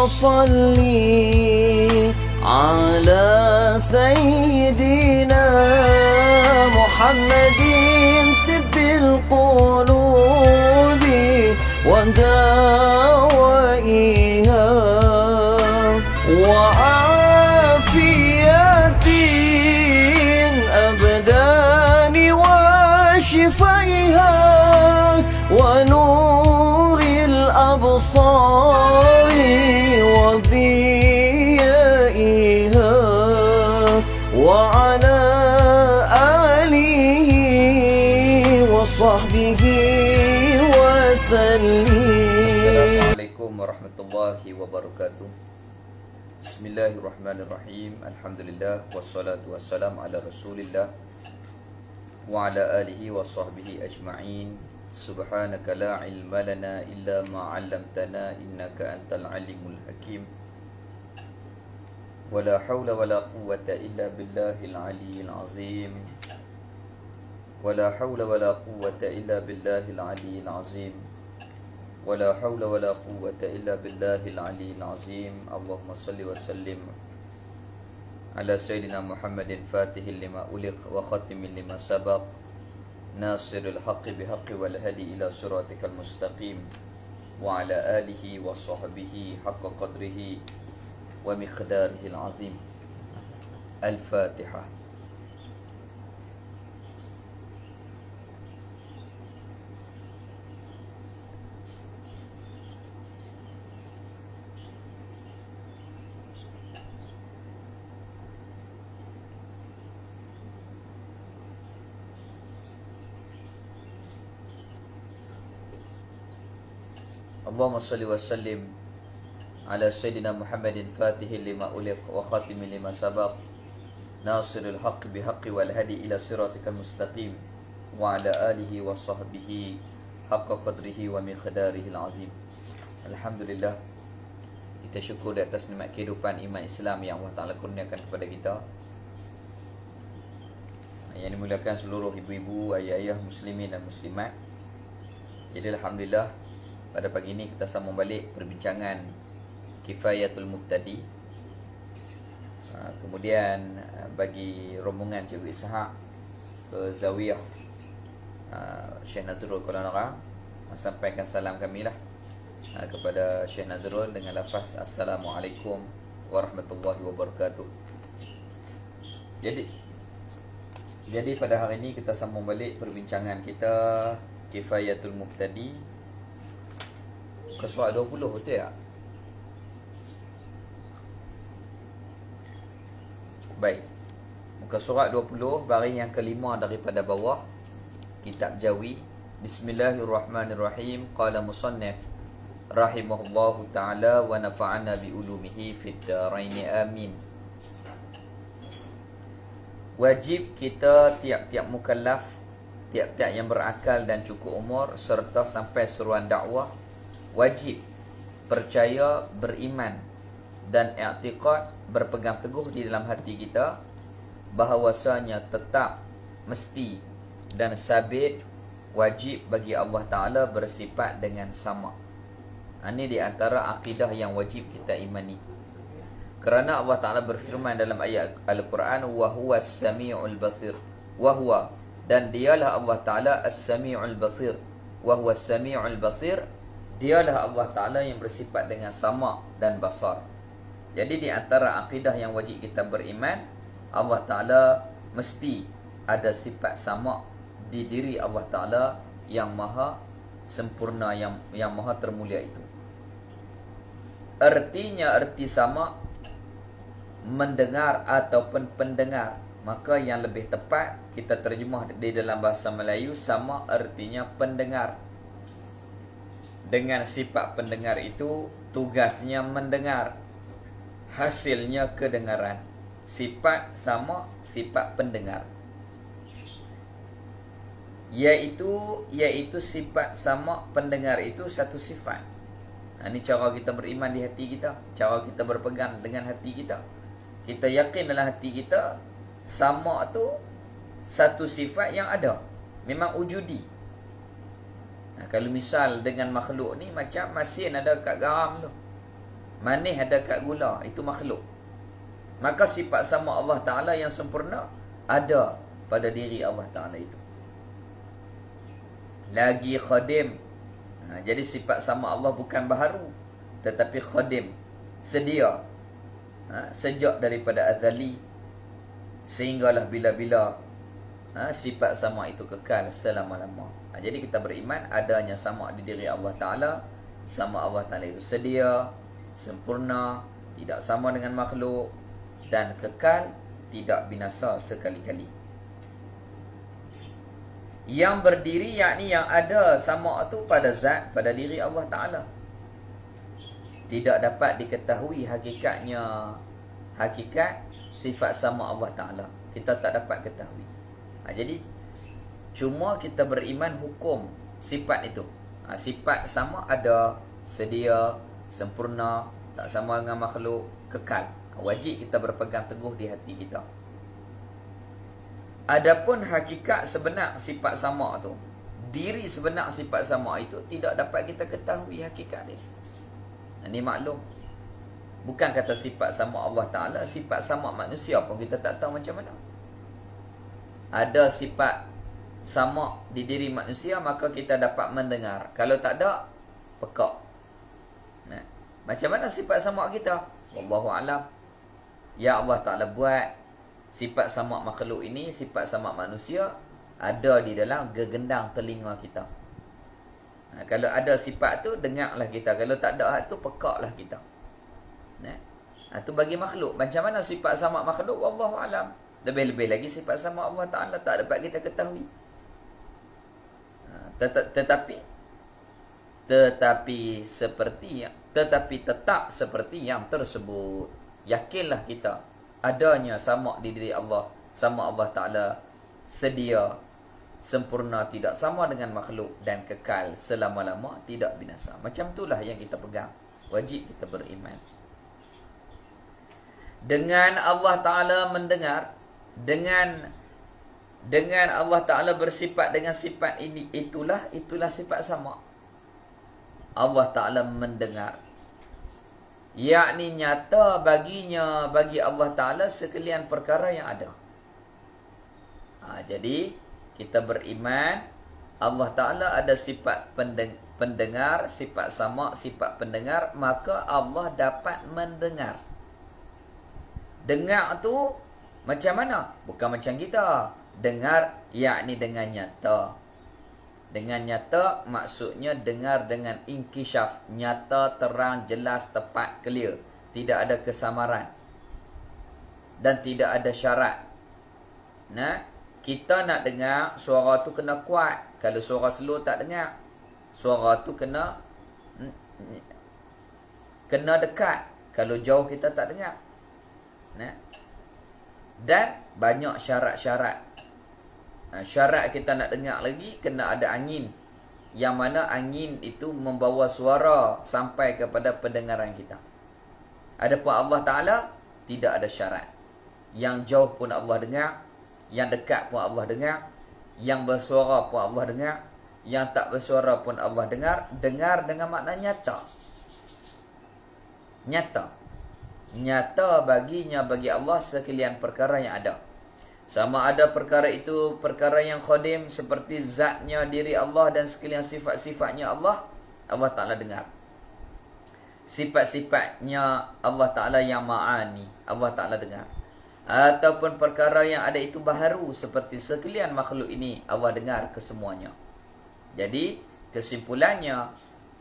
صلي على سيدنا محمد طب القلوب ودوائها وعافية الأبدان وشفائها ونور الأبصار وضيائها وعلى آله وصحبه وسلم. Assalamualaikum warahmatullahi wabarakatuh. Bismillahirrahmanirrahim. Alhamdulillah wassalatu wassalamu ala Rasulillah wa ala alihi wa sahbihi ajma'in. Subhanaka la ilma lana illa ma 'allamtana innaka antal alimul hakim. Wala hawla wala quwwata illa billahil aliyyil azim. Wala hawla wala quwwata illa billahil aliyyil azim. ولا حول ولا قوة إلا بالله العلي العظيم. اللهم صل وسلم على سيدنا محمد فاتح لما أغلق وختم لما سبق ناصر الحق بحق والهدي إلى صراطك المستقيم وعلى آله وصحبه حق قدره ومقداره العظيم. الفاتحة. Allahumma salli wa sallim ala Sayyidina Muhammadin fatihi lima uliq wa khatimi lima sabaq nasiril haqq bihaqqi wal hadi ila siratikal mustaqim wa ala alihi wa sahbihi haqqa qadrihi wa miqdarihil azim. Alhamdulillah, kita syukur di atas nikmat kehidupan iman Islam yang Allah Ta'ala kurniakan kepada kita, yang dimuliakan seluruh ibu-ibu, ayah-ayah muslimin dan muslimat. Jadi Alhamdulillah, pada pagi ini kita sambung balik perbincangan Kifayatul Mubtadi. Kemudian bagi rombongan Cikgu Ishaq ke Zawiyah Syekh Nazrul Kuala Nara, sampaikan salam kami lah kepada Syekh Nazrul dengan lafaz Assalamualaikum warahmatullahi wabarakatuh. Jadi pada hari ini kita sambung balik perbincangan kita Kifayatul Mubtadi. Muka surat 20 betul tak? Baik. Muka surat 20, baris yang kelima daripada bawah, kitab Jawi. Bismillahirrahmanirrahim. Qala musannif rahimahullahu ta'ala wa nafa'ana bi ulumihi fid daraini amin. Wajib kita tiap-tiap mukallaf, tiap-tiap yang berakal dan cukup umur serta sampai seruan dakwah, wajib percaya, beriman dan i'tiqad, berpegang teguh di dalam hati kita bahawasanya tetap, mesti dan sabit wajib bagi Allah Ta'ala bersifat dengan sama. Ini di antara akidah yang wajib kita imani. Kerana Allah Ta'ala berfirman dalam ayat Al-Quran, wa huwa as-sami'ul basir. Wa huwa, dan dialah Allah Ta'ala as-sami'ul basir. Wa huwa as-sami'ul basir, dialah Allah Ta'ala yang bersifat dengan sama dan basar. Jadi di antara akidah yang wajib kita beriman, Allah Ta'ala mesti ada sifat sama di diri Allah Ta'ala yang maha sempurna, yang maha termulia itu. Artinya, arti sama mendengar ataupun pendengar. Maka yang lebih tepat kita terjemah di dalam bahasa Melayu, sama artinya pendengar. Dengan sifat pendengar itu, tugasnya mendengar, hasilnya kedengaran. Sifat sama, sifat pendengar. Yaitu sifat sama pendengar itu satu sifat. Ini cara kita beriman di hati kita, cara kita berpegang dengan hati kita. Kita yakin dalam hati kita, sama tu satu sifat yang ada, memang wujudi. Kalau misal dengan makhluk ni macam masin ada kat garam tu. Manis ada kat gula, itu makhluk. Maka sifat sama Allah Ta'ala yang sempurna ada pada diri Allah Ta'ala itu. Lagi khadim. Jadi sifat sama Allah bukan baharu, tetapi khadim, sedia, sejak daripada azali sehinggalah bila-bila. Sifat sama itu kekal selama-lama. Jadi kita beriman adanya sama di diri Allah Ta'ala. Sama Allah Ta'ala itu sedia, sempurna, tidak sama dengan makhluk, dan kekal, tidak binasa sekali-kali. Yang berdiri, yakni yang ada sama tu pada zat, pada diri Allah Ta'ala. Tidak dapat diketahui hakikatnya, hakikat sifat sama Allah Ta'ala. Kita tak dapat ketahui. Jadi cuma kita beriman hukum sifat itu. Sifat sama ada, sedia, sempurna, tak sama dengan makhluk, kekal. Wajib kita berpegang teguh di hati kita. Adapun hakikat sebenar sifat sama tu, diri sebenar sifat sama itu tidak dapat kita ketahui hakikat dia. Ini maklum. Bukan kata sifat sama Allah Ta'ala, sifat sama manusia pun kita tak tahu macam mana. Ada sifat sama di diri manusia, maka kita dapat mendengar. Kalau tak ada, pekak. Macam mana sifat sama kita? Wallahu a'lam. Ya Allah Ta'ala buat sifat sama makhluk ini, sifat sama manusia ada di dalam gegendang telinga kita. Kalau ada sifat tu, dengarlah kita. Kalau tak ada tu, pekaklah kita. Itu bagi makhluk. Macam mana sifat sama makhluk? Wallahu a'lam. Lebih-lebih lagi sifat sama Allah Ta'ala tak dapat kita ketahui. Tetapi tetap seperti yang tersebut. Yakinlah kita adanya sama di diri Allah, sama Allah Ta'ala, sedia, sempurna, tidak sama dengan makhluk, dan kekal selama-lama, tidak binasa. Macam itulah yang kita pegang. Wajib kita beriman. Dengan Allah Ta'ala mendengar, dengan Allah Ta'ala bersifat dengan sifat ini, itulah sifat sama. Allah Ta'ala mendengar, yakni nyata baginya, bagi Allah Ta'ala sekalian perkara yang ada. Jadi kita beriman Allah Ta'ala ada sifat pendengar, sifat sama, sifat pendengar, maka Allah dapat mendengar. Dengar tu macam mana? Bukan macam kita. Dengar yakni dengan nyata. Dengan nyata maksudnya dengar dengan inkishaf, nyata, terang, jelas, tepat, clear. Tidak ada kesamaran dan tidak ada syarat. Kita nak dengar suara tu kena kuat. Kalau suara slow tak dengar. Suara tu kena dekat. Kalau jauh kita tak dengar. Dan banyak syarat-syarat. Syarat kita nak dengar lagi, kena ada angin. Yang mana angin itu membawa suara sampai kepada pendengaran kita. Adapun Allah Ta'ala tidak ada syarat. Yang jauh pun Allah dengar, yang dekat pun Allah dengar, yang bersuara pun Allah dengar, yang tak bersuara pun Allah dengar. Dengar dengan makna nyata. Nyata baginya, bagi Allah sekalian perkara yang ada. Sama ada perkara itu perkara yang khadim seperti zatnya diri Allah dan sekalian sifat-sifatnya Allah Ta'ala dengar. Sifat-sifatnya Allah Ta'ala yang ma'ani, Allah Ta'ala dengar. Ataupun perkara yang ada itu baharu seperti sekalian makhluk ini, Allah dengar kesemuanya. Jadi kesimpulannya,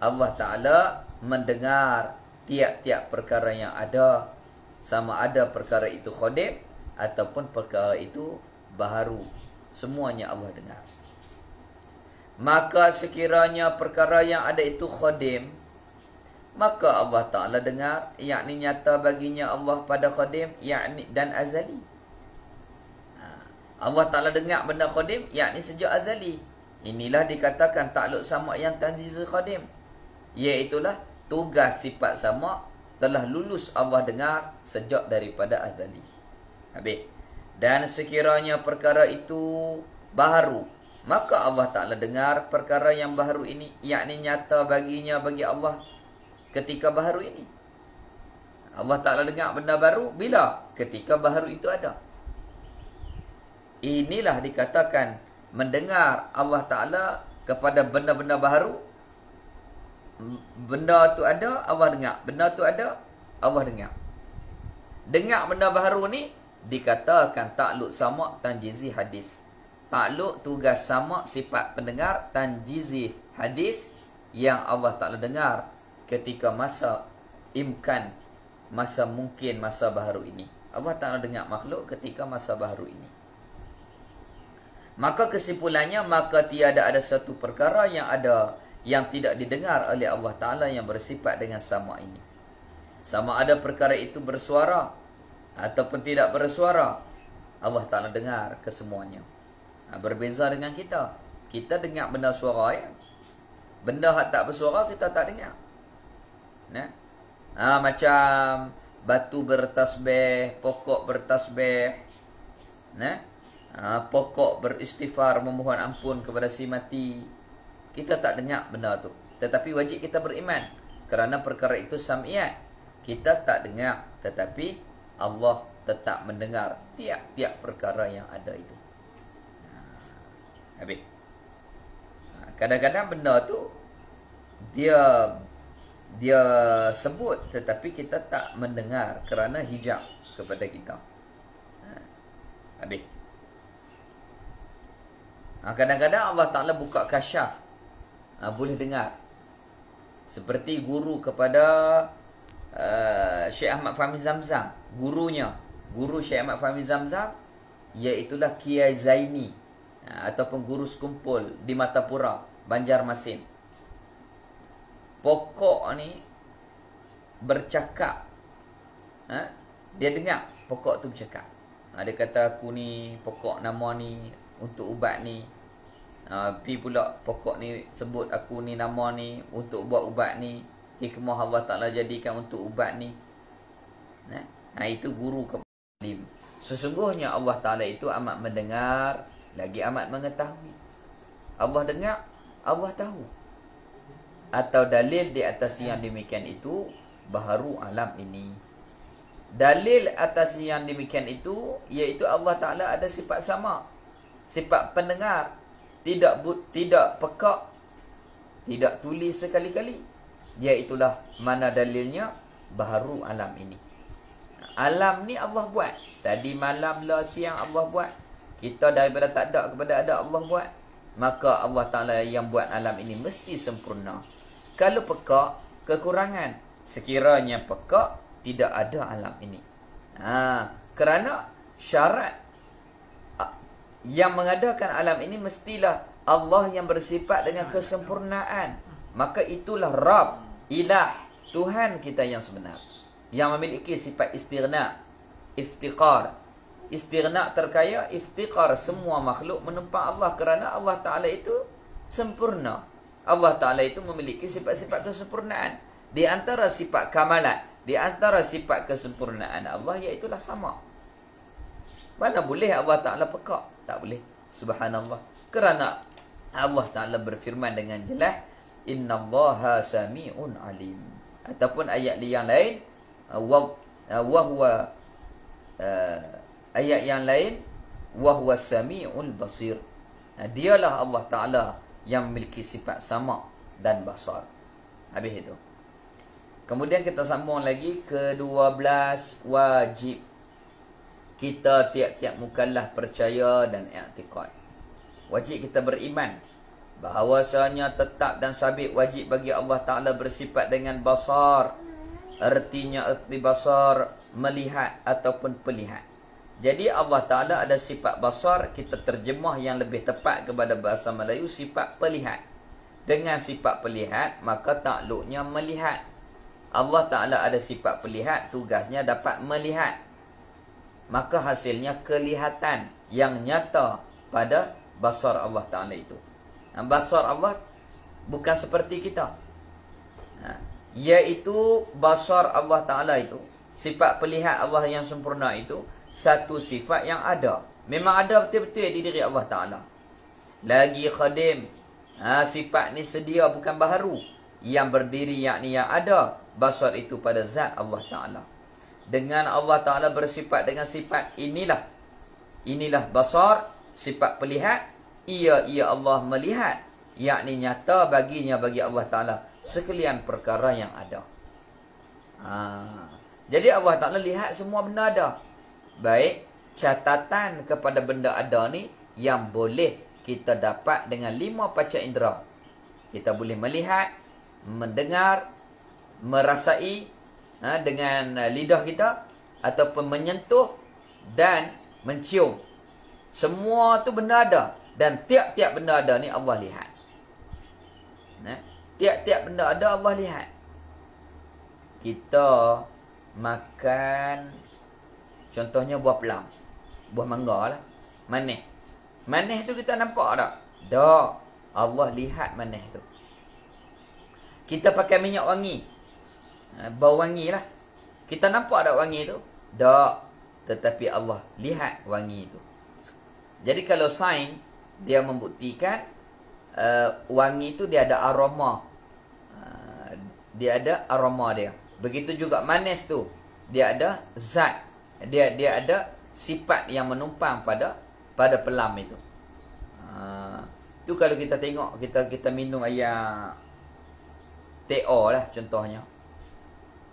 Allah Ta'ala mendengar tiap-tiap perkara yang ada, sama ada perkara itu khadim ataupun perkara itu baharu, semuanya Allah dengar. Maka sekiranya perkara yang ada itu khadim, maka Allah Ta'ala dengar, yakni nyata baginya Allah pada khadim, yakni dan azali. Allah Ta'ala dengar benda khadim, yakni sejak azali. Inilah dikatakan takluk sama yang tanziz khadim, iaitulah tugas sifat sama telah lulus Allah dengar sejak daripada azali. Habis. Dan sekiranya perkara itu baharu, maka Allah Ta'ala dengar perkara yang baharu ini, yakni nyata baginya, bagi Allah ketika baharu ini. Allah Ta'ala dengar benda baru bila? Ketika baharu itu ada. Inilah dikatakan mendengar Allah Ta'ala kepada benda-benda baharu. Benda tu ada, Allah dengar. Benda tu ada, Allah dengar. Dengar benda baharu ni dikatakan takluk sama tanjizi hadis. Takluk tugas sama sifat pendengar tanjizi hadis yang Allah Ta'ala dengar ketika masa imkan, masa mungkin, masa baharu ini. Allah Ta'ala dengar makhluk ketika masa baharu ini. Maka kesimpulannya, maka tiada ada satu perkara yang tidak didengar oleh Allah Ta'ala yang bersifat dengan sama ini. Sama ada perkara itu bersuara ataupun tidak bersuara, Allah Ta'ala dengar kesemuanya. Berbeza dengan kita. Kita dengar benda suara ya. Benda yang tak bersuara kita tak dengar. Macam batu bertasbih, pokok bertasbih, pokok beristighfar, memohon ampun kepada si mati. Kita tak dengar benda tu. Tetapi wajib kita beriman. Kerana perkara itu sam'iyat. Kita tak dengar. Tetapi Allah tetap mendengar tiap-tiap perkara yang ada itu. Habis. Kadang-kadang benda tu dia sebut tetapi kita tak mendengar kerana hijab kepada kita. Habis. Kadang-kadang Allah Ta'ala buka kasyaf. Boleh dengar. Seperti guru kepada Syekh Ahmad Fahmi Zamzam. Guru Syekh Ahmad Fahmi Zamzam, iaitulah Kiai Zaini, ataupun guru sekumpul di Matapura, Banjarmasin. Pokok ni bercakap. Dia dengar pokok tu bercakap. Dia kata aku ni, pokok nama ni untuk ubat ni. Pi pula pokok ni sebut aku ni nama ni untuk buat ubat ni. Hikmah Allah Ta'ala jadikan untuk ubat ni. Itu guru kepada alim. Sesungguhnya Allah Ta'ala itu amat mendengar, lagi amat mengetahui. Allah dengar, Allah tahu. Atau dalil di atas yang demikian itu baharu alam ini. Dalil atas yang demikian itu iaitu Allah Ta'ala ada sifat sama, sifat pendengar, tidak pekak, tidak tuli sekali-kali. Iaitulah mana dalilnya baharu alam ini. Alam ni Allah buat. Tadi malam lah siang Allah buat. Kita daripada tak ada kepada ada Allah buat. Maka Allah Ta'ala yang buat alam ini mesti sempurna. Kalau pekak, kekurangan. Sekiranya pekak, tidak ada alam ini. Kerana syarat yang mengadakan alam ini mestilah Allah yang bersifat dengan kesempurnaan. Maka itulah Rabb, Ilah, Tuhan kita yang sebenar, yang memiliki sifat istighna, iftiqar. Istighna terkaya, iftiqar, semua makhluk menumpang Allah kerana Allah Ta'ala itu sempurna. Allah Ta'ala itu memiliki sifat-sifat kesempurnaan. Di antara sifat kamalat, di antara sifat kesempurnaan Allah, iaitulah sama. Mana boleh Allah Ta'ala pekak? Tak boleh. Subhanallah. Kerana Allah Ta'ala berfirman dengan jelas, Innallaha sami'un alim. Ataupun ayat yang lain, ayat yang lain, wahwa sami'ul basir. Dialah Allah Ta'ala yang memiliki sifat sama dan basar. Habis itu. Kemudian kita sambung lagi ke 12 wajib kita tiap-tiap mukallaf percaya dan i'tiqad. Wajib kita beriman bahawasanya tetap dan sabit wajib bagi Allah Ta'ala bersifat dengan basar. Artinya arti basar melihat ataupun pelihat. Jadi Allah Ta'ala ada sifat basar, kita terjemah yang lebih tepat kepada bahasa Melayu sifat pelihat. Dengan sifat pelihat maka takluknya melihat. Allah Ta'ala ada sifat pelihat, tugasnya dapat melihat. Maka hasilnya kelihatan yang nyata pada basar Allah Ta'ala itu. Basar Allah bukan seperti kita. Iaitu basar Allah Ta'ala itu, sifat pelihat Allah yang sempurna itu, satu sifat yang ada. Memang ada betul-betul di diri Allah Ta'ala. Lagi khadim. Sifat ni sedia, bukan baharu. Yang berdiri yakni yang ada basar itu pada zat Allah Ta'ala. dengan Allah Ta'ala bersifat dengan sifat inilah basar, sifat pelihat. Ia Allah melihat, yakni nyata bagi Allah Ta'ala sekalian perkara yang ada. Jadi Allah Ta'ala lihat semua benda ada. Baik, catatan kepada benda ada ni yang boleh kita dapat dengan 5 panca indera. Kita boleh melihat, mendengar, merasai dengan lidah kita, ataupun menyentuh dan mencium. Semua tu benda ada, dan tiap-tiap benda ada ni Allah lihat. Tiap-tiap benda ada Allah lihat. Kita makan contohnya buah pelam, buah mangga lah, manis tu kita nampak tak? Tak. Allah lihat manis tu. Kita pakai minyak wangi, bau wangi lah, kita nampak tak wangi tu? Tak. Tetapi Allah lihat wangi tu. Jadi kalau sains dia membuktikan wangi tu dia ada aroma, dia ada aroma dia. Begitu juga manis tu, dia ada zat, dia ada sifat yang menumpang pada pelam itu. Tu kalau kita tengok, kita minum air TO lah contohnya.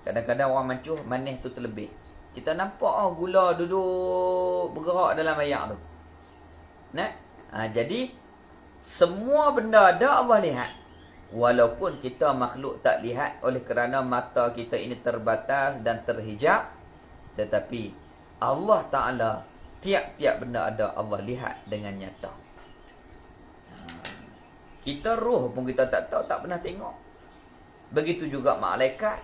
Kadang-kadang orang mancuh manis tu terlebih. Kita nampak gula duduk bergerak dalam air tu. Jadi semua benda ada Allah lihat. Walaupun kita makhluk tak lihat oleh kerana mata kita ini terbatas dan terhijab, tetapi Allah Ta'ala tiap-tiap benda ada Allah lihat dengan nyata. Kita roh pun kita tak tahu, tak pernah tengok. Begitu juga malaikat,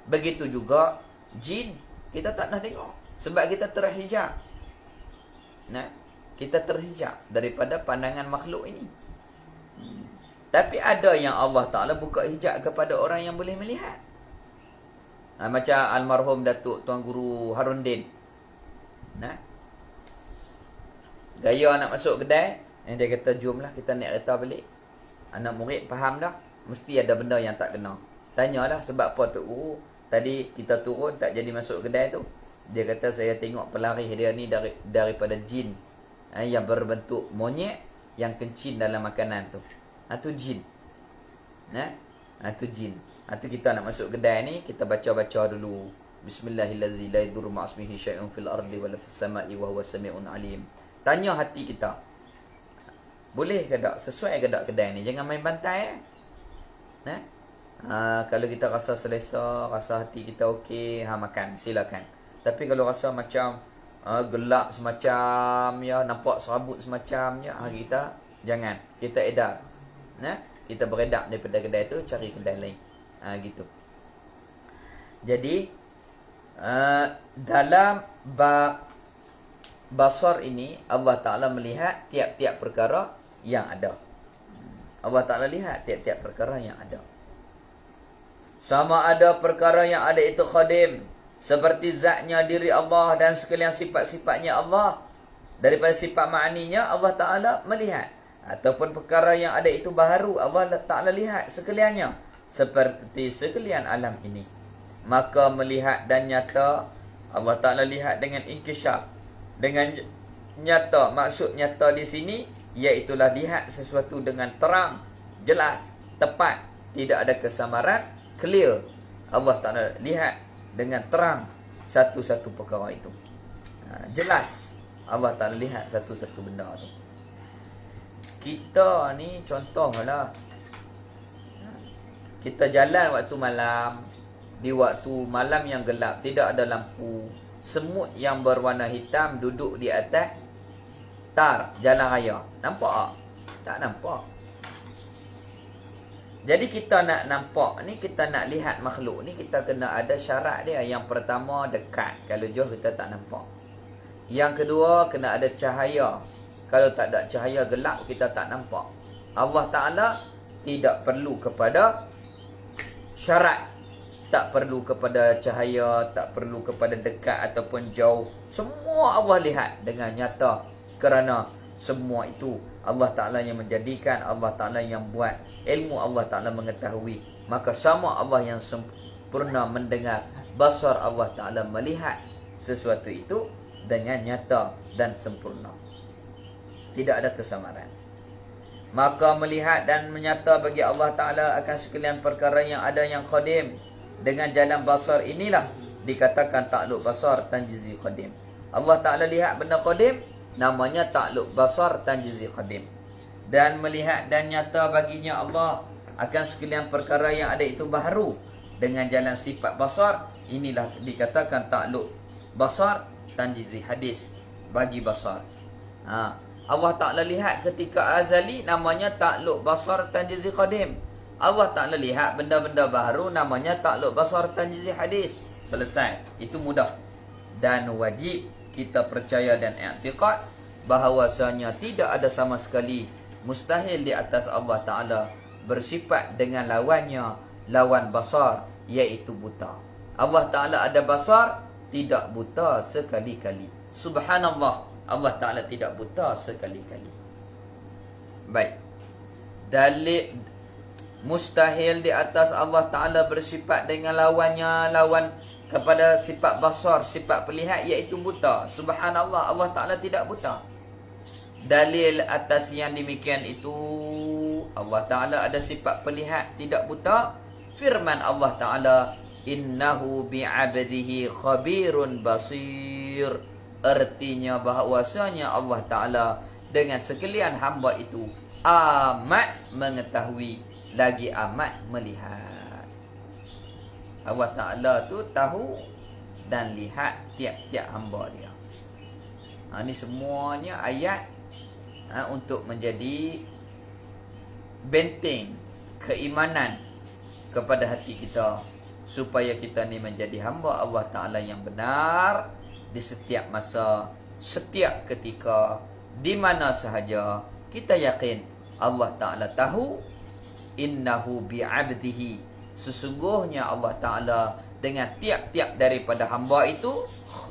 begitu juga jin, kita tak pernah tengok sebab kita terhijab. Kita terhijab daripada pandangan makhluk ini. Tapi ada yang Allah Ta'ala buka hijab kepada orang yang boleh melihat. Macam almarhum Datuk Tuan Guru Harundin. Gaya nak masuk kedai, dia kata jomlah kita naik kereta balik. Anak murid faham dah, mesti ada benda yang tak kena. Tanyalah sebab apa tu guru, tadi kita turun tak jadi masuk kedai tu. Dia kata saya tengok pelarih dia ni daripada jin yang berbentuk monyet yang kencing dalam makanan tu. Tu jin. Tu jin. Tu kita nak masuk kedai ni, kita baca-baca dulu. Bismillahirrahmanirrahim. La yadurru ma'asmihi syai'un fil ardi wala fis sama'i wa huwa sami'un alim. Tanya hati kita. Boleh ke tak? Sesuai ke tak kedai ni? Jangan main bantai. Kalau kita rasa selesa, rasa hati kita okey, makan, silakan. Tapi kalau rasa macam gelap semacam ya, nampak serabut semacam ya, kita jangan. Kita edar. Kita beredar daripada kedai tu, cari kedai lain. Gitu. Jadi dalam bab basar ini Allah Ta'ala melihat tiap-tiap perkara yang ada. Allah Ta'ala lihat tiap-tiap perkara yang ada. Sama ada perkara yang ada itu khadim, seperti zatnya diri Allah dan sekalian sifat-sifatnya Allah, daripada sifat ma'aninya Allah Ta'ala melihat. Ataupun perkara yang ada itu baharu, Allah Ta'ala lihat sekaliannya, seperti sekalian alam ini. Maka melihat dan nyata, Allah Ta'ala lihat dengan inkisyaf, dengan nyata. Maksud nyata di sini iaitulah lihat sesuatu dengan terang, jelas, tepat, tidak ada kesamaran, clear. Allah Ta'ala lihat dengan terang satu-satu perkara itu. Jelas Allah Ta'ala lihat satu-satu benda tu. Kita ni contohlah, kita jalan waktu malam, di waktu malam yang gelap, tidak ada lampu, semut yang berwarna hitam duduk di atas tar jalan raya. Nampak tak? Tak nampak. Jadi kita nak nampak ni, kita nak lihat makhluk ni, kita kena ada syarat dia. Yang pertama dekat, kalau jauh kita tak nampak. Yang kedua kena ada cahaya. Kalau tak ada cahaya, gelap, kita tak nampak. Allah Ta'ala tidak perlu kepada syarat, tak perlu kepada cahaya, tak perlu kepada dekat ataupun jauh. Semua Allah lihat dengan nyata, kerana semua itu Allah Ta'ala yang menjadikan, Allah Ta'ala yang buat. Ilmu Allah Ta'ala mengetahui. Maka sama Allah yang sempurna mendengar basar Allah Ta'ala melihat sesuatu itu dengan nyata dan sempurna. Tidak ada kesamaran. Maka melihat dan menyata bagi Allah Ta'ala akan sekalian perkara yang ada yang qadim. Dengan jalan basar inilah dikatakan takluk basar tanjizi qadim. Allah Ta'ala lihat benda qadim, namanya takluk basar tanjizi qadim. Dan melihat dan nyata baginya Allah akan sekalian perkara yang ada itu baharu. Dengan jalan sifat basar, inilah dikatakan takluk basar tanjizi hadis bagi basar. Allah Ta'ala lihat ketika azali, namanya takluk basar tanjizi qadim. Allah Ta'ala lihat benda-benda baru, namanya takluk basar tanjizi hadis. Selesai. Itu mudah. Dan wajib kita percaya dan i'tiqad bahawasanya tidak ada sama sekali mustahil di atas Allah Ta'ala bersifat dengan lawannya, lawan basar, iaitu buta. Allah Ta'ala ada basar, tidak buta sekali-kali. Subhanallah, Allah Ta'ala tidak buta sekali-kali. Baik. Dalil mustahil di atas Allah Ta'ala bersifat dengan lawannya, lawan kepada sifat basar, sifat pelihat, iaitu buta. Subhanallah, Allah Ta'ala tidak buta. Dalil atas yang demikian itu, Allah Ta'ala ada sifat pelihat, tidak buta. Firman Allah Ta'ala, innahu bi'abdihi khabirun basir. Artinya bahawasanya Allah Ta'ala dengan sekalian hamba itu amat mengetahui, lagi amat melihat. Allah Ta'ala tu tahu dan lihat tiap-tiap hamba dia. Ini semuanya ayat untuk menjadi benteng keimanan kepada hati kita, supaya kita ni menjadi hamba Allah Ta'ala yang benar di setiap masa, setiap ketika, di mana sahaja. Kita yakin Allah Ta'ala tahu. Innahu bi'abdihi, sesungguhnya Allah Ta'ala dengan tiap-tiap daripada hamba itu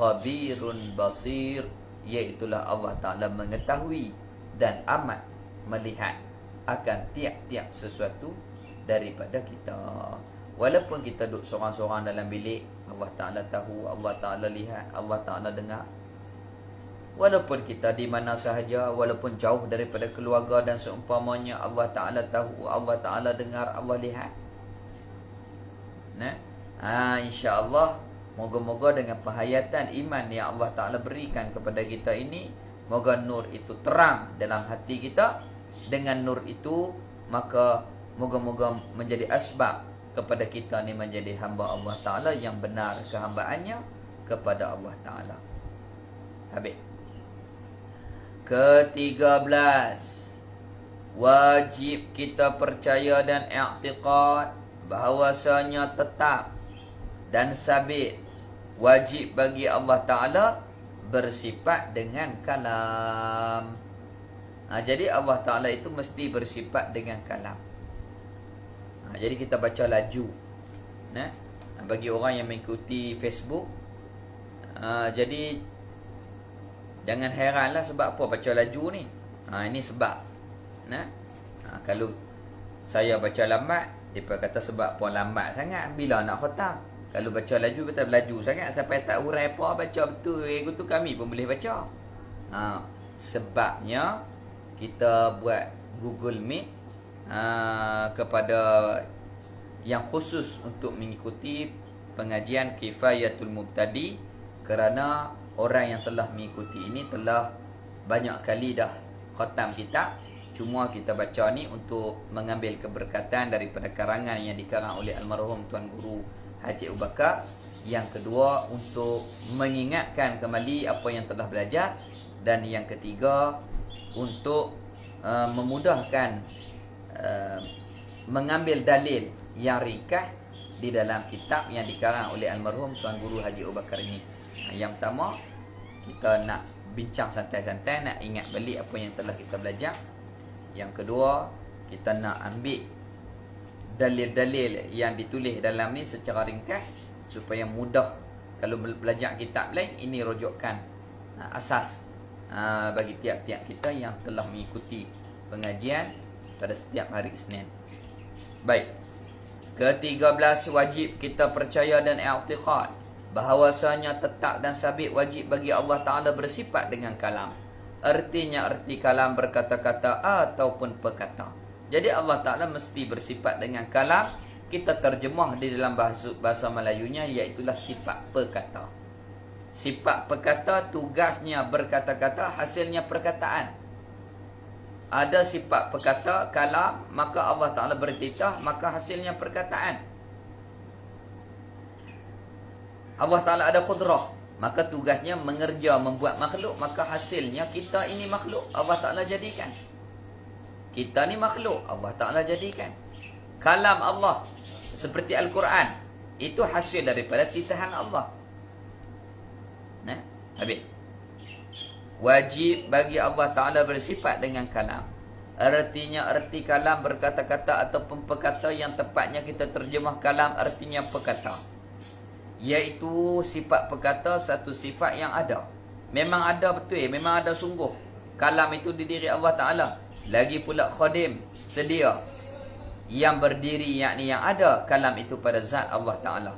khabirun basir, iaitulah Allah Ta'ala mengetahui dan amat melihat akan tiap-tiap sesuatu daripada kita. Walaupun kita duduk seorang-seorang dalam bilik, Allah Ta'ala tahu, Allah Ta'ala lihat, Allah Ta'ala dengar. Walaupun kita di mana sahaja, walaupun jauh daripada keluarga dan seumpamanya, Allah Ta'ala tahu, Allah Ta'ala dengar, Allah lihat. InsyaAllah, moga-moga dengan penghayatan iman yang Allah Ta'ala berikan kepada kita ini, moga nur itu terang dalam hati kita. Dengan nur itu, maka moga-moga menjadi asbab kepada kita ni menjadi hamba Allah Ta'ala yang benar kehambaannya kepada Allah Ta'ala. Habis. Ke-13, wajib kita percaya dan i'tiqad bahawasanya tetap dan sabit wajib bagi Allah Ta'ala bersifat dengan kalam. Jadi Allah Ta'ala itu mesti bersifat dengan kalam. Jadi kita baca laju. Bagi orang yang mengikuti Facebook, jadi jangan heranlah sebab apa baca laju ni. Ini sebab. Kalau saya baca lambat, mereka kata sebab apa lambat sangat bila nak khatam. Kalau baca laju, kata laju sangat sampai tak urai apa, baca betul. Itu kami pun boleh baca. Sebabnya kita buat Google Meet kepada yang khusus untuk mengikuti pengajian Kifayatul Mubtadi, kerana orang yang telah mengikuti ini telah banyak kali dah khatam kitab. Cuma kita baca ni untuk mengambil keberkatan daripada karangan yang dikarang oleh almarhum Tuan Guru Haji Abu Bakar. Yang kedua, untuk mengingatkan kembali apa yang telah belajar. Dan yang ketiga, untuk memudahkan mengambil dalil yang ringkas di dalam kitab yang dikarang oleh almarhum Tuan Guru Haji Abu Bakar ini. Yang pertama, kita nak bincang santai-santai, nak ingat balik apa yang telah kita belajar. Yang kedua, kita nak ambil dalil-dalil yang ditulis dalam ni secara ringkas, supaya mudah kalau belajar kitab lain. Ini rujukan asas bagi tiap-tiap kita yang telah mengikuti pengajian pada setiap hari Isnin. Baik. Ke-13, wajib kita percaya dan i'tiqad bahawasanya tetap dan sabit wajib bagi Allah Ta'ala bersifat dengan kalam. Artinya erti kalam berkata-kata ataupun perkata. Jadi Allah Ta'ala mesti bersifat dengan kalam. Kita terjemah di dalam bahasa Melayunya iaitulah sifat perkata. Sifat perkata tugasnya berkata-kata, hasilnya perkataan. Ada sifat perkata kalam, maka Allah Ta'ala bertitah, maka hasilnya perkataan. Allah Ta'ala ada qudrah, maka tugasnya mengerja, membuat makhluk, maka hasilnya kita ini makhluk Allah Ta'ala jadikan. Kita ni makhluk Allah Ta'ala jadikan. Kalam Allah seperti Al-Quran itu hasil daripada titahan Allah. Nah, habis. Wajib bagi Allah Ta'ala bersifat dengan kalam. Artinya erti kalam berkata-kata ataupun perkata, yang tepatnya kita terjemah kalam artinya perkata. Iaitu sifat perkata satu sifat yang ada. Memang ada betul, memang ada sungguh. Kalam itu di diri Allah Ta'ala. Lagi pula khadim, sedia. Yang berdiri, yakni yang ada kalam itu pada zat Allah Ta'ala.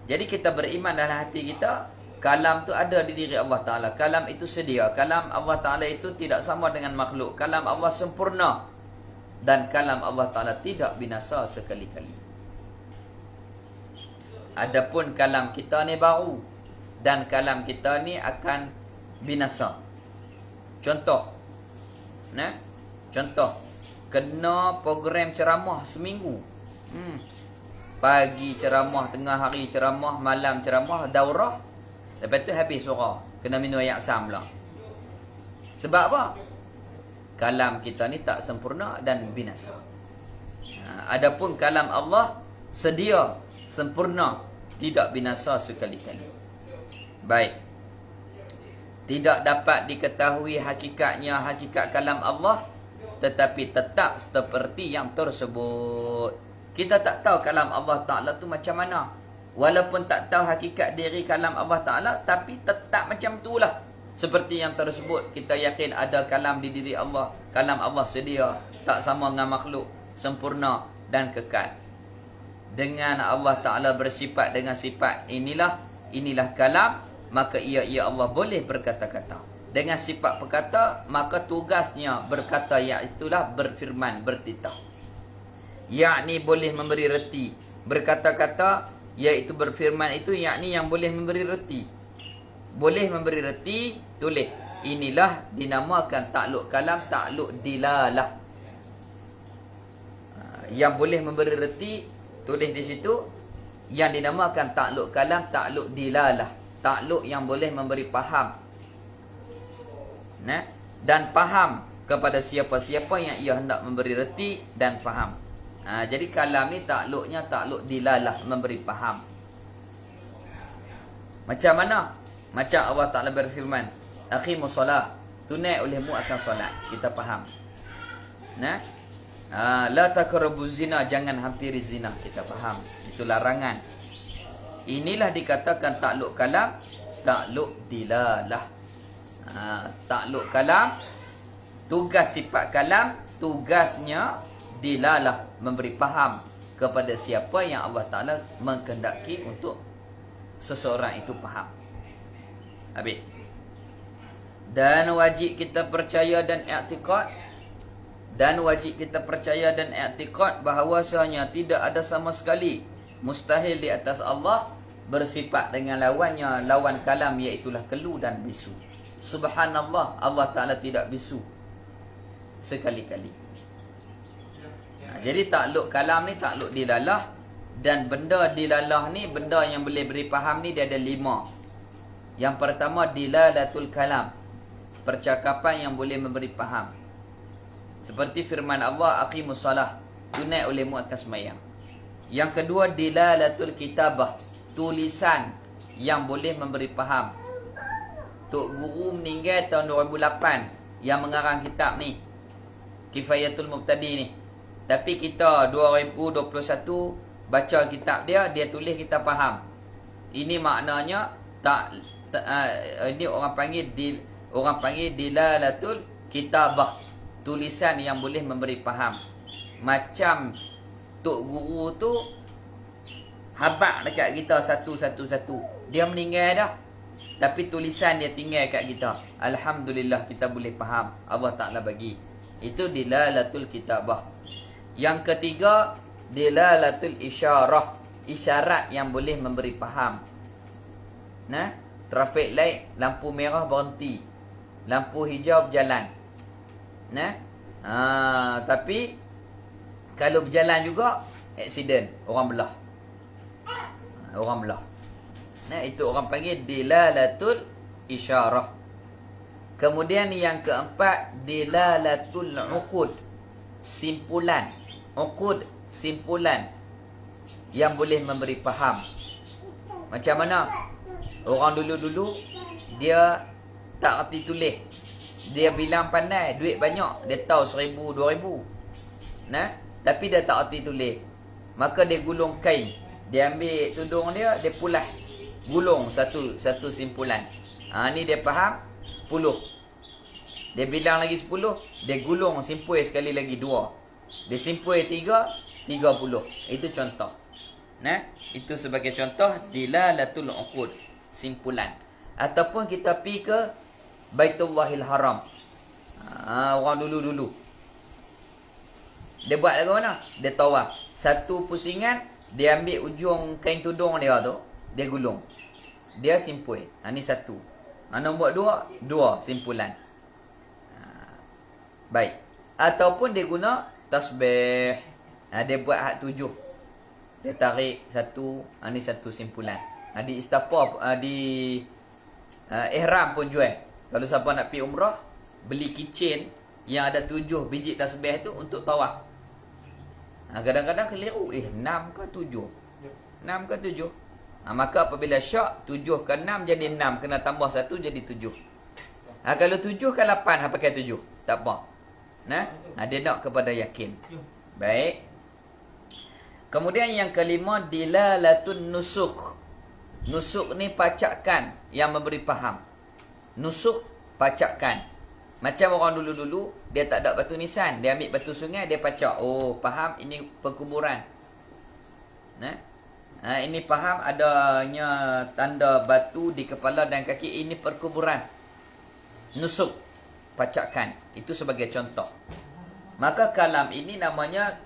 Jadi kita beriman dalam hati kita, kalam tu ada di diri Allah Ta'ala. Kalam itu sedia. Kalam Allah Ta'ala itu tidak sama dengan makhluk. Kalam Allah sempurna. Dan kalam Allah Ta'ala tidak binasa sekali-kali. Adapun kalam kita ni baru. Dan kalam kita ni akan binasa. Contoh. Nah, contoh. Kena program ceramah seminggu. Pagi ceramah, tengah hari ceramah, malam ceramah, daurah. Lepas tu habis surah. Kena minum air asam pula. Sebab apa? Kalam kita ni tak sempurna dan binasa. Adapun kalam Allah sedia, sempurna, tidak binasa sekali-kali. Baik. Tidak dapat diketahui hakikatnya, hakikat kalam Allah, tetapi tetap seperti yang tersebut. Kita tak tahu kalam Allah Ta'ala tu macam mana. Walaupun tak tahu hakikat diri kalam Allah Ta'ala, tapi tetap macam itulah. Seperti yang tersebut, kita yakin ada kalam di diri Allah. Kalam Allah sedia, tak sama dengan makhluk, sempurna dan kekal. Dengan Allah Ta'ala bersifat dengan sifat inilah kalam, maka ia Allah boleh berkata-kata. Dengan sifat perkata, maka tugasnya berkata, iaitulah berfirman, bertitah. Yakni boleh memberi reti. Berkata-kata, iaitu berfirman itu, yakni yang boleh memberi reti. Boleh memberi reti, tulis. Inilah dinamakan takluk kalam, takluk dilalah. Yang boleh memberi reti, tulis di situ. Yang dinamakan takluk kalam, takluk dilalah. Takluk yang boleh memberi faham. Nah, dan faham kepada siapa-siapa yang ia hendak memberi reti dan faham. Jadi kalam ni takluknya takluk dilalah, memberi faham. Macam mana? Macam Allah Ta'ala berfirman, aqimus solah, tunai olehmu akan solat. Kita faham. Nah, la taqrabuz zina, jangan hampiri zina. Kita faham. Itu larangan. Inilah dikatakan takluk kalam, takluk dilalah. Takluk kalam, tugas sifat kalam, tugasnya dilalah, memberi faham kepada siapa yang Allah Ta'ala mengkehendaki untuk seseorang itu faham. Habis. Dan wajib kita percaya dan i'tiqad. Dan wajib kita percaya dan i'tiqad bahawasanya tidak ada sama sekali mustahil di atas Allah bersifat dengan lawannya, lawan kalam, iaitulah kelu dan bisu. Subhanallah, Allah Ta'ala tidak bisu sekali-kali. Jadi takluk kalam ni takluk dilalah. Dan benda dilalah ni, benda yang boleh beri faham ni, dia ada 5. Yang pertama, dilalatul kalam, percakapan yang boleh memberi faham. Seperti firman Allah, aqimus salah, tunai olehmu akan sembahyang. Yang kedua, dilalatul kitabah, tulisan yang boleh memberi faham. Tok Guru meninggal tahun 2008 yang mengarang kitab ni, Kifayatul Mubtadi ni. Tapi kita 2021 baca kitab dia tulis, kita faham. Ini maknanya ini orang panggil dilalatul kitabah, tulisan yang boleh memberi faham. Macam tok guru tu habaq dekat kita satu. Dia meninggal dah. Tapi tulisan dia tinggal kat kita. Alhamdulillah kita boleh faham. Allah Ta'ala bagi. Itu dilalatul kitabah. Yang ketiga, dilalatul isyarah. Isyarat yang boleh memberi faham. Nah, traffic light, lampu merah berhenti. Lampu hijau berjalan. Nah, tapi kalau berjalan juga, aksiden. Orang belah. Orang belah. Nah, itu orang panggil dilalatul isyarah. Kemudian yang keempat, dilalatul uqud. Simpulan. Uqud, simpulan yang boleh memberi faham. Macam mana? Orang dulu-dulu dia tak erti tulis. Dia bilang pandai, duit banyak, dia tahu 1,000, 2,000. Nah, tapi dia tak erti tulis. Maka dia gulung kain. Dia ambil tudung dia pulas. Gulung satu simpulan. Ni dia faham 10. Dia bilang lagi 10, dia gulung simpul sekali lagi 2. Dia simpul 3, 30. Itu contoh. Nah, itu sebagai contoh dilalatul uqud, simpulan. Ataupun kita pergi ke Baitullahil Haram. Orang dulu-dulu. Dia buat lagu mana? Dia tawaf. Satu pusingan, dia ambil ujung kain tudung dia tu, dia gulung. Dia simpul. Ni satu. Nombor 2 simpulan. Baik. Ataupun dia guna tasbih. Dia buat hak 7. Dia tarik satu. Ni satu simpulan. Di istapa, di ihram pun jual. Kalau siapa nak pergi umrah, beli kitchen yang ada 7 biji tasbih tu untuk tawaf. Kadang-kadang keliru. 6 ke 7? 6 ke 7? Maka apabila syak 7 ke 6 jadi 6. Kena tambah 1 jadi 7. Kalau 7 ke 8 pakai 7. Tak apa. Dia nak kepada yakin. Baik. Kemudian yang kelima, dilalatun nusuk. Nusuk ni pacakan yang memberi faham. Nusuk pacakan. Macam orang dulu-dulu, dia tak ada batu nisan. Dia ambil batu sungai, dia pacak. Oh, faham ini perkuburan. Ini faham adanya tanda batu di kepala dan kaki. Ini perkuburan. Nusuk, pacakan. Itu sebagai contoh. Maka kalam ini namanya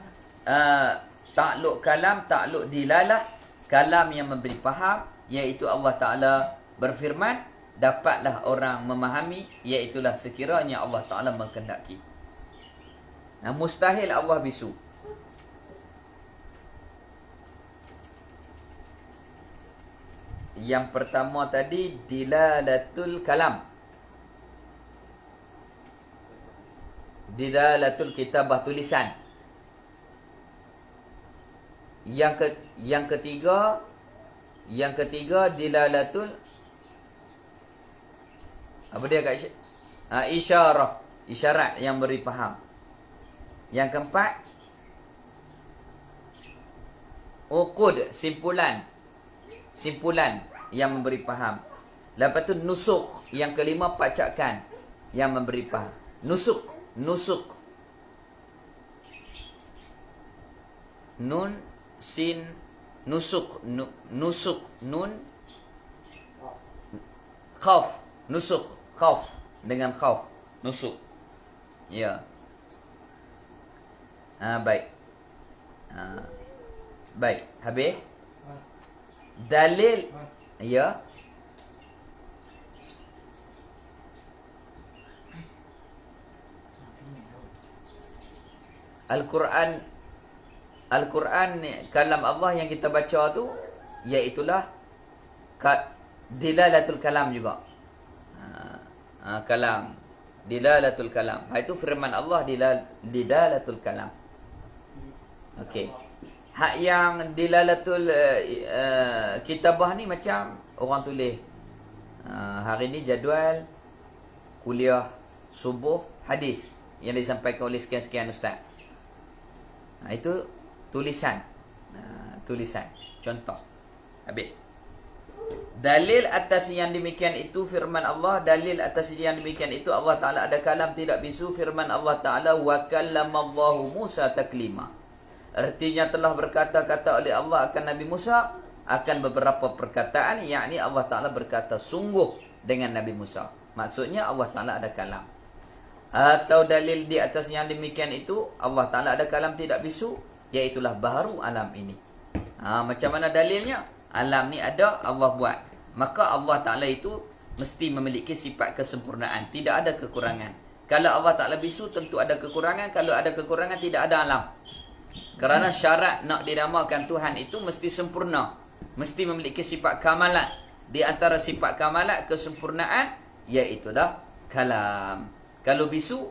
takluk kalam, takluk dilalah. Kalam yang memberi faham, iaitu Allah Ta'ala berfirman, dapatlah orang memahami, iaitulah sekiranya Allah Ta'ala mengkehendaki. Mustahil Allah bisu. Yang pertama tadi dilalatul kalam. Dilalatul kitabah, tulisan. Yang ketiga dilalatul apa dia kat isyarah, isyarat yang beri faham. Yang keempat uqud, simpulan yang memberi faham. Lepas tu nusuk, yang kelima pacakan yang memberi faham. Nusuk nun sin nusuk nun khauf, nusuk khauf dengan khauf, nusuk. Ya. Baik. Baik, habis. Dalil. Ya. Al-Quran kalam Allah yang kita baca tu, iaitulah dilalatul kalam juga. Kalam, dilalatul kalam. Itu firman Allah, dilalatul kalam. Okey. Hak yang dilalatul kitabah ni macam orang tulis hari ni jadual kuliah subuh hadis yang disampaikan oleh sekian-sekian ustaz. Itu tulisan. Tulisan. Contoh. Habis. Dalil atas yang demikian itu firman Allah. Dalil atas yang demikian itu Allah Ta'ala ada kalam tidak bisu. Firman Allah Ta'ala, wa kallamallahu Musa taklima. Artinya telah berkata-kata oleh Allah akan Nabi Musa, akan beberapa perkataan, yakni Allah Ta'ala berkata sungguh dengan Nabi Musa. Maksudnya Allah Ta'ala ada kalam. Atau dalil di atas yang demikian itu, Allah Ta'ala ada kalam tidak bisu, iaitulah baharu alam ini. Macam mana dalilnya? Alam ni ada, Allah buat. Maka Allah Ta'ala itu mesti memiliki sifat kesempurnaan, tidak ada kekurangan. Kalau Allah Ta'ala bisu, tentu ada kekurangan. Kalau ada kekurangan, tidak ada alam. Kerana syarat nak dinamakan Tuhan itu mesti sempurna, mesti memiliki sifat kamalat. Di antara sifat kamalat kesempurnaan, iaitulah kalam. Kalau bisu,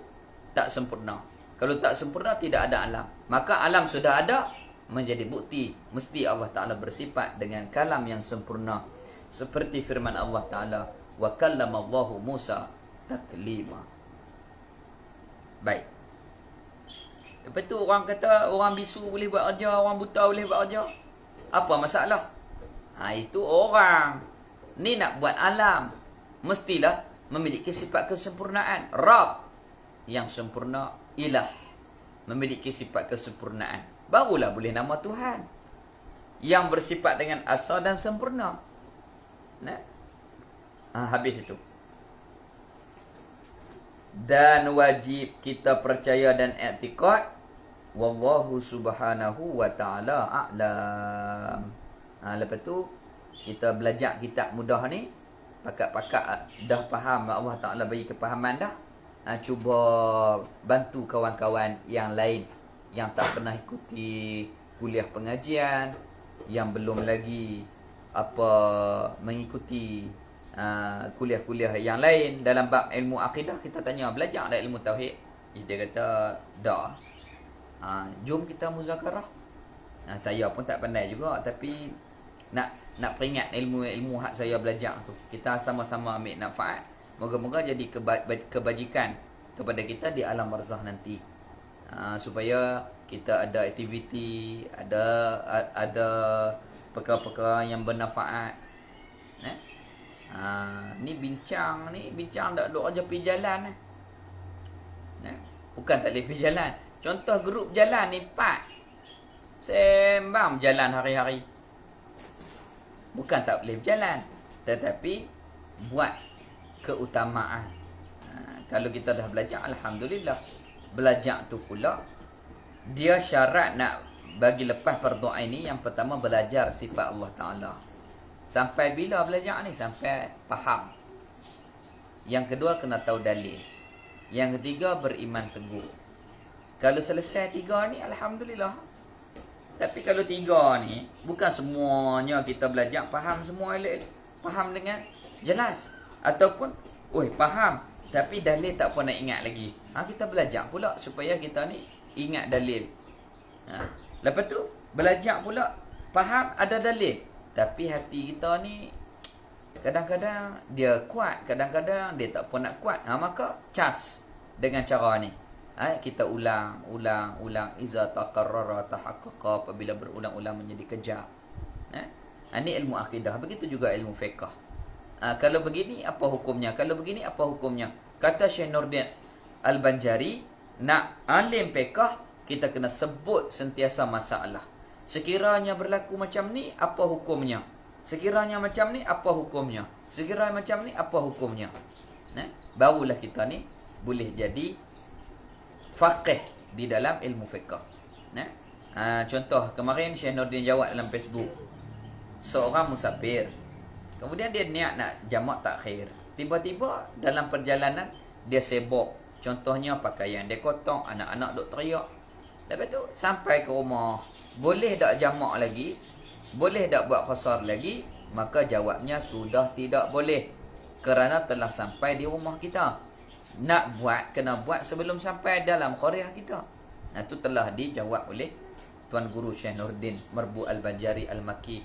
tak sempurna. Kalau tak sempurna, tidak ada alam. Maka alam sudah ada, menjadi bukti mesti Allah Ta'ala bersifat dengan kalam yang sempurna. Seperti firman Allah Ta'ala, wa kallamallahu Musa taklima. Baik. Lepas tu orang kata orang bisu boleh buat kerja, orang buta boleh buat kerja. Apa masalah? Itu orang. Ni nak buat alam, mestilah memiliki sifat kesempurnaan. Rabb yang sempurna, ilah memiliki sifat kesempurnaan. Barulah boleh nama Tuhan yang bersifat dengan asal dan sempurna. Nah, habis itu. Dan wajib kita percaya dan i'tiqad, wallahu subhanahu wa ta'ala a'lam. Lepas tu kita belajar kitab mudah ni, pakat-pakat dah faham, Allah Ta'ala bagi kepahaman dah. Cuba bantu kawan-kawan yang lain yang tak pernah ikuti kuliah pengajian, yang belum lagi mengikuti kuliah-kuliah yang lain dalam bab ilmu akidah. Kita tanya, belajar tak ilmu tauhid? Dia kata dah. Jom kita muzakarah. Saya pun tak pandai juga, tapi nak peringat ilmu hak saya belajar tu. Kita sama-sama ambil manfaat. Moga-moga jadi kebajikan kepada kita di alam barzakh nanti. Supaya kita ada aktiviti, ada perkara-perkara yang bermanfaat. Ni bincang tak duduk aja pergi jalan. Bukan tak boleh pergi jalan. Contoh grup jalan ni 4 sembang berjalan hari-hari. Bukan tak boleh berjalan, tetapi buat keutamaan. Kalau kita dah belajar, alhamdulillah. Belajar tu pula dia syarat nak bagi lepas fardu ain ni. Yang pertama, belajar sifat Allah Ta'ala. Sampai bila belajar ni? Sampai faham. Yang kedua, kena tahu dalil. Yang ketiga, beriman teguh. Kalau selesai 3 ni, alhamdulillah. Tapi kalau 3 ni, bukan semuanya kita belajar faham semua elok, faham dengan jelas. Ataupun, faham, tapi dalil tak pernah ingat lagi. Kita belajar pula supaya kita ni ingat dalil. Lepas tu, belajar pula, faham ada dalil. Tapi hati kita ni kadang-kadang dia kuat, kadang-kadang dia tak pun nak kuat. Maka cas dengan cara ni. Kita ulang. Iza taqarrara tahaqqaqa, apabila berulang-ulang menjadi kejap. Ini ilmu akidah. Begitu juga ilmu fiqh. Kalau begini apa hukumnya? Kalau begini apa hukumnya? Kata Syekh Nurdin Al-Banjari, nak alim fiqh, kita kena sebut sentiasa masalah. Sekiranya berlaku macam ni, apa hukumnya? Sekiranya macam ni, apa hukumnya? Sekiranya macam ni, apa hukumnya? Barulah kita ni boleh jadi faqih di dalam ilmu fiqh. Contoh, kemarin Syekh Nurdin jawab dalam Facebook. Seorang musafir, kemudian dia niat nak jamak takhir. Tiba-tiba dalam perjalanan, dia sibuk. Contohnya pakaian dia kotor, anak-anak duk teriak. Lepas tu sampai ke rumah, boleh tak jamak lagi? Boleh tak buat qasar lagi? Maka jawabnya sudah tidak boleh, kerana telah sampai di rumah kita. Nak buat, kena buat sebelum sampai dalam qaryah kita. Itu telah dijawab oleh Tuan Guru Syekh Nurdin Marbu Al-Banjari Al-Makki.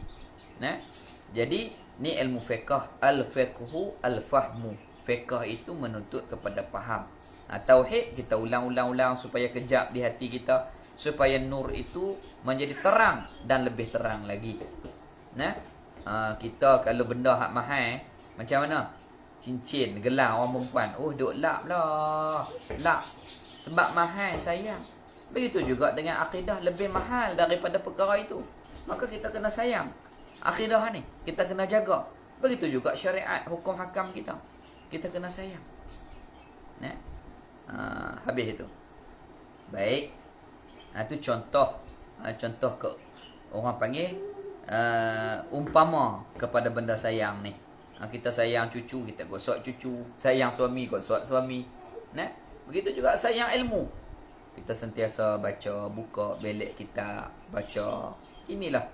Jadi ni ilmu fiqh. Al-fiqhu al-fahmu. Fiqh itu menuntut kepada faham. Tauhid kita ulang-ulang supaya kejap di hati kita, supaya nur itu menjadi terang dan lebih terang lagi. Kita kalau benda hak mahal, macam mana? Cincin, gelang orang perempuan, duk lap lah. Lap sebab mahal sayang. Begitu juga dengan akidah lebih mahal daripada perkara itu. Maka kita kena sayang akidah ni, kita kena jaga. Begitu juga syariat, hukum hakam kita, kita kena sayang. Habis itu. Baik. Itu contoh ke orang panggil umpama kepada benda sayang ni. Kita sayang cucu, kita gosok cucu. Sayang suami, gosok suami. Begitu juga sayang ilmu. Kita sentiasa baca, buka belik kita, baca. Inilah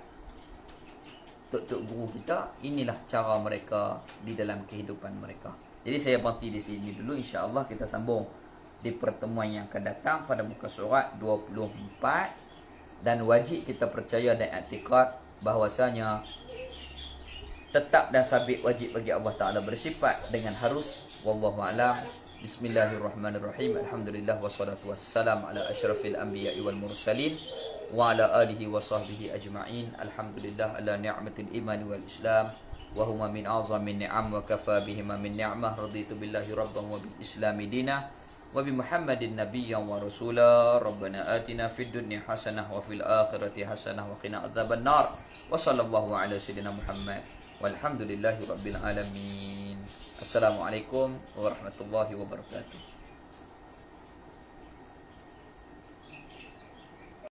tok-tok guru kita, inilah cara mereka di dalam kehidupan mereka. Jadi saya berhenti di sini dulu, insya-Allah kita sambung di pertemuan yang akan datang pada muka surat 24. Dan wajib kita percaya dan i'tikad bahwasanya tetap dan sabit wajib bagi Allah Ta'ala bersifat dengan harus. Wallahu a'lam. Bismillahirrahmanirrahim. Alhamdulillah wassalatu wassalam ala asyrafil anbiya'i wal mursalin wa ala alihi wa sahbihi ajma'in. Alhamdulillah ala ni'matil imani wal islam wa huma min a'zamin ni'am wa kafa bihima min ni'mah. Raditu billahi rabban wa bil islami dinah wa bi Muhammadin nabiyyan wa rasula. Rabbana atina fid dunya hasanah wa fil akhirati hasanah wa qina adzaban nar. Wa sallallahu ala sayyidina Muhammad walhamdulillahi rabbil alamin. Assalamualaikum warahmatullahi wabarakatuh.